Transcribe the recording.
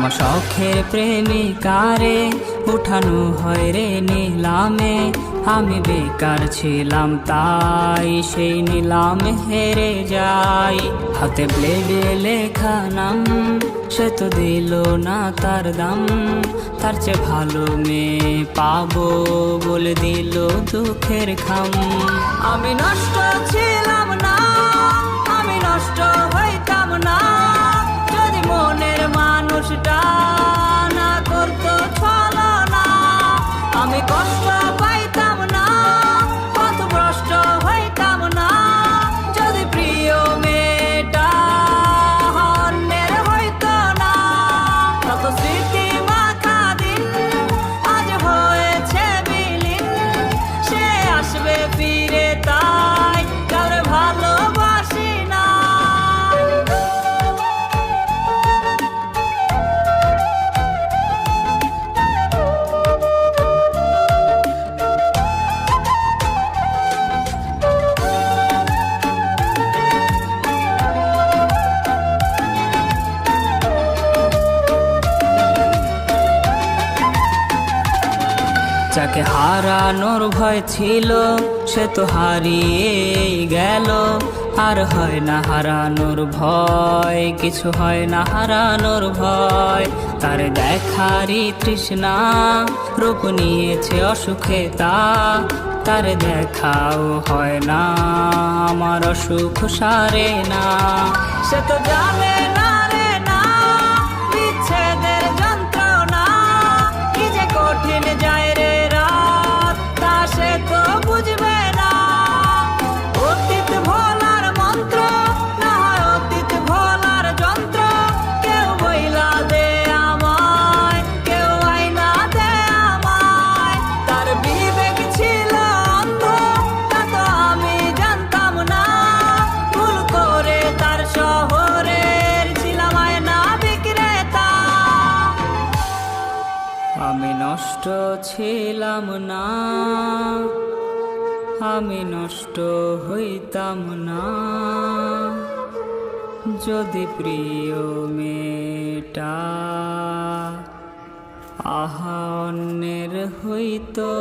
আমার শখের প্রেমিকারে উঠানো হয় রে নিলামে। আমি বেকার ছিলাম তাই সেই নিলামে হেরে যাই। হাতে ব্লেডে লেখা নাম, সে তো দিল না তার দাম। তার চেয়ে ভালো মেয়ে পাবো বলে দিল দুঃখের খাম। আমি নষ্ট ছিলাম না, আমি নষ্ট হইতাম না, যদি মনের মানুষটা না করতো ছলনা। আমি কষ্ট পাইতাম না, পথভ্রষ্ট হইতাম না, যদি প্রিয় মেয়েটা অন্যের হইতো না। কত স্মৃতি মাখা দিন আজ হয়েছে বিলীন, সে আসবে ফিরে তাই কাউরে ভালোবাসি না। যাকে হারানোর ভয় ছিল সে তো হারিয়েই গেল। আর হয় না হারানোর ভয়, কিছু হয় না হারানোর ভয়। তার দেখারই তৃষ্ণা রূপ নিয়েছে অসুখে তা। তার দেখাও হয় না, আমার অসুখ সারে না। সে তো জানে না রে না বিচ্ছেদের যন্ত্রণা, কি যে কঠিন যায় রে রাত, তা সে তো বুঝবে না। অতীত ভোলার মন্ত্র না হয় অতীত ভোলার যন্ত্র, কেউ বইলা দে আমায়, কেউ আইনা দে আমায়। তার বিবেক ছিল অন্ধ, তা তো আমি জানতাম না। ভুল করে তার শহরের ছিলাম আয়না বিক্রেতা। আমি নষ্ট ছিলাম না, আমি নষ্ট হইতাম না, যদি প্রিয় মেয়েটা আহা অন্যের হইতো